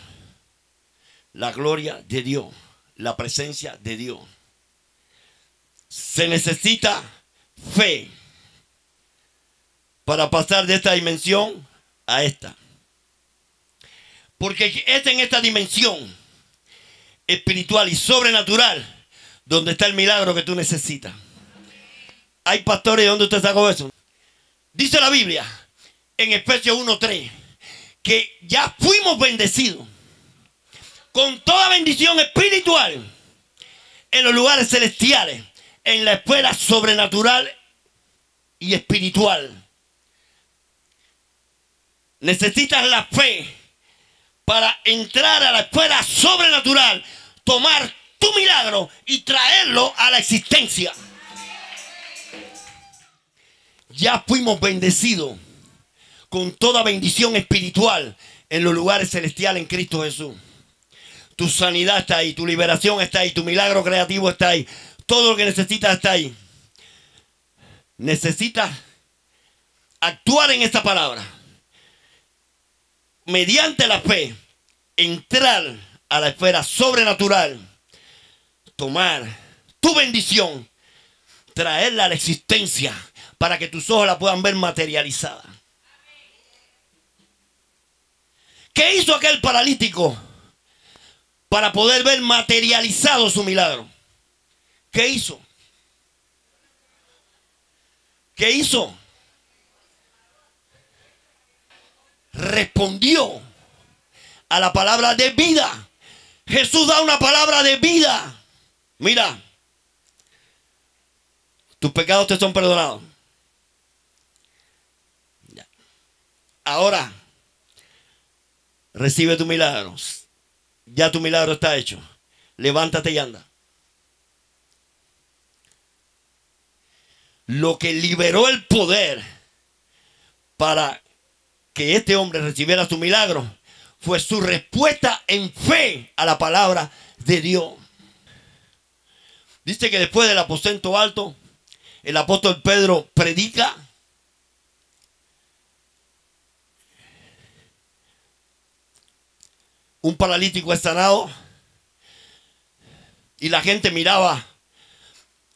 la gloria de Dios, la presencia de Dios. Se necesita fe para pasar de esta dimensión a esta. Porque es en esta dimensión espiritual y sobrenatural donde está el milagro que tú necesitas. Hay pastores, ¿de dónde usted sacó eso? Dice la Biblia en Efesios 1:3 que ya fuimos bendecidos con toda bendición espiritual en los lugares celestiales, en la esfera sobrenatural y espiritual. Necesitas la fe para entrar a la esfera sobrenatural, tomar tu milagro y traerlo a la existencia. Ya fuimos bendecidos con toda bendición espiritual en los lugares celestiales en Cristo Jesús. Tu sanidad está ahí, tu liberación está ahí, tu milagro creativo está ahí. Todo lo que necesitas está ahí. Necesitas actuar en esta palabra. Mediante la fe, entrar a la esfera sobrenatural, tomar tu bendición, traerla a la existencia para que tus ojos la puedan ver materializada. ¿Qué hizo aquel paralítico para poder ver materializado su milagro? ¿Qué hizo? ¿Qué hizo? Respondió a la palabra de vida. Jesús da una palabra de vida. Mira, tus pecados te son perdonados. Ahora recibe tu milagro. Ya tu milagro está hecho. Levántate y anda. Lo que liberó el poder para que este hombre recibiera su milagro fue su respuesta en fe a la palabra de Dios. Dice que después del aposento alto, el apóstol Pedro predica. Un paralítico es sanado. Y la gente miraba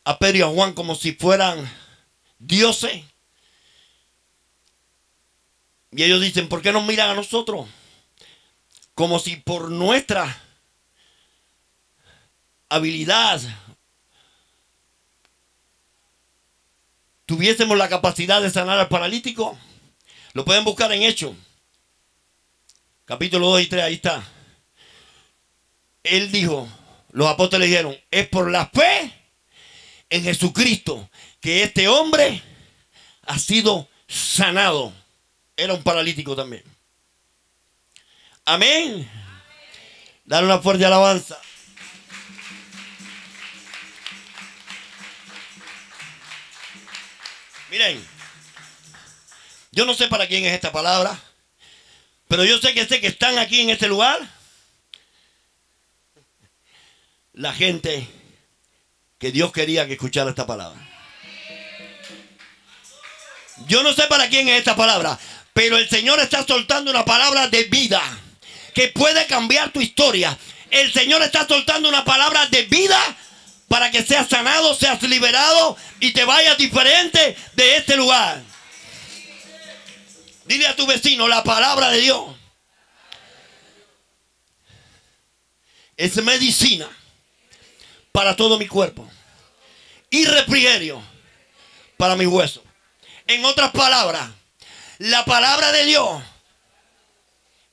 a Pedro y a Juan como si fueran dioses. Y ellos dicen, ¿por qué nos miran a nosotros? Como si por nuestra habilidad tuviésemos la capacidad de sanar al paralítico. Lo pueden buscar en Hechos. Capítulo 2 y 3, ahí está. Él dijo, los apóstoles dijeron, es por la fe en Jesucristo que este hombre ha sido sanado. Era un paralítico también. Amén. Dale una fuerte alabanza. Miren, yo no sé para quién es esta palabra, pero yo sé que están aquí en este lugar la gente que Dios quería que escuchara esta palabra. Yo no sé para quién es esta palabra, pero el Señor está soltando una palabra de vida que puede cambiar tu historia. El Señor está soltando una palabra de vida para que seas sanado, seas liberado y te vayas diferente de este lugar. Dile a tu vecino, la palabra de Dios es medicina para todo mi cuerpo y refrigerio para mis huesos. En otras palabras, la palabra de Dios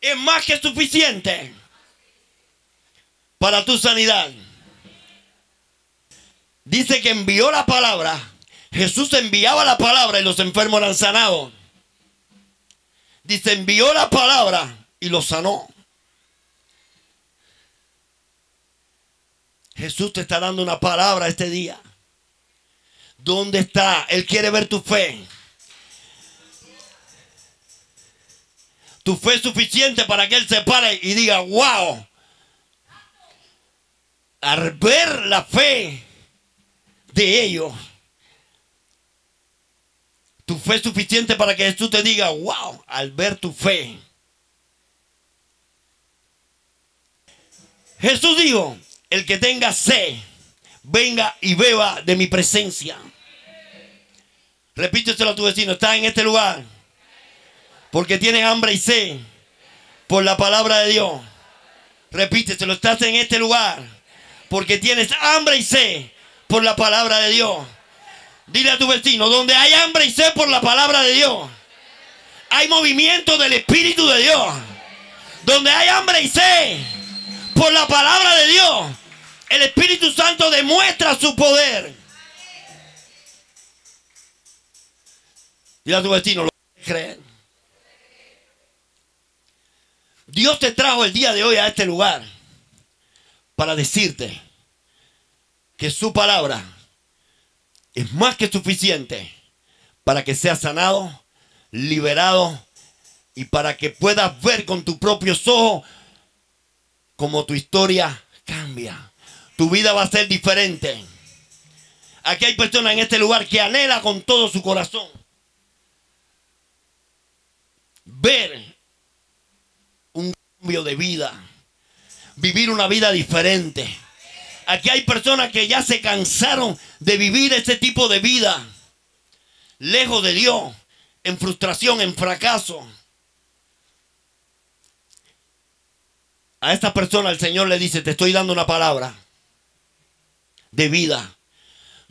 es más que suficiente para tu sanidad. Dice que envió la palabra. Jesús enviaba la palabra y los enfermos eran sanados. Dice, envió la palabra y los sanó. Jesús te está dando una palabra este día. ¿Dónde está? Él quiere ver tu fe. Tu fe es suficiente para que Él se pare y diga, wow. Al ver la fe de ellos, tu fe es suficiente para que Jesús te diga, wow, al ver tu fe. Jesús dijo, el que tenga sed, venga y beba de mi presencia. Repíteselo a tu vecino. Estás en este lugar porque tienes hambre y sed por la palabra de Dios. Repíteselo. Estás en este lugar porque tienes hambre y sed por la palabra de Dios. Dile a tu vecino, donde hay hambre y sed por la palabra de Dios, hay movimiento del Espíritu de Dios. Donde hay hambre y sed por la palabra de Dios, el Espíritu Santo demuestra su poder. Dile a tu vecino, ¿lo crees? Dios te trajo el día de hoy a este lugar para decirte que su palabra es más que suficiente para que seas sanado, liberado y para que puedas ver con tus propios ojos cómo tu historia cambia. Tu vida va a ser diferente. Aquí hay personas en este lugar que anhelan con todo su corazón ver un cambio de vida, vivir una vida diferente. Aquí hay personas que ya se cansaron de vivir ese tipo de vida, lejos de Dios, en frustración, en fracaso. A esta persona el Señor le dice, te estoy dando una palabra de vida.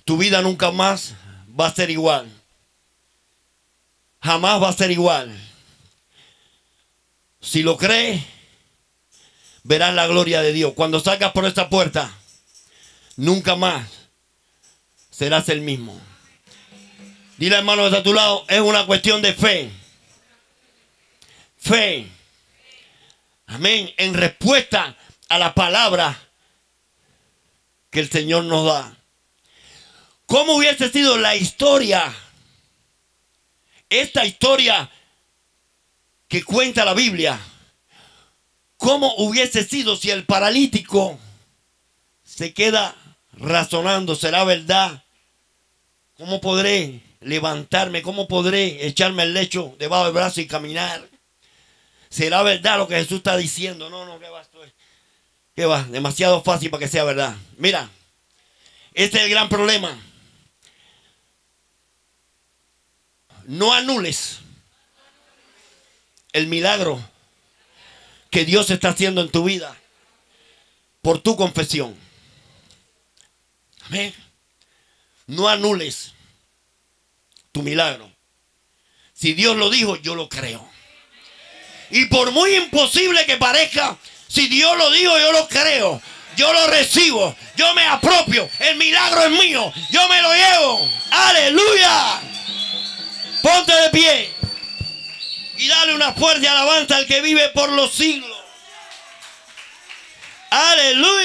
Tu vida nunca más va a ser igual. Jamás va a ser igual. Si lo crees, verás la gloria de Dios. Cuando salgas por esta puerta, nunca más serás el mismo. Dile, hermano, que está a tu lado, es una cuestión de fe. Fe. Amén. En respuesta a la palabra que el Señor nos da. ¿Cómo hubiese sido la historia? Esta historia que cuenta la Biblia. ¿Cómo hubiese sido si el paralítico se queda razonando? ¿Será verdad? ¿Cómo podré levantarme? ¿Cómo podré echarme el lecho debajo del brazo y caminar? ¿Será verdad lo que Jesús está diciendo? No, ¿qué va? ¿Qué va? Demasiado fácil para que sea verdad. Mira, este es el gran problema. No anules el milagro que Dios está haciendo en tu vida por tu confesión. Amén. No anules tu milagro. Si Dios lo dijo, yo lo creo. Y por muy imposible que parezca, si Dios lo dijo, yo lo creo. Yo lo recibo. Yo me apropio. El milagro es mío. Yo me lo llevo. ¡Aleluya! Ponte de pie y dale una fuerte alabanza al que vive por los siglos. ¡Aleluya!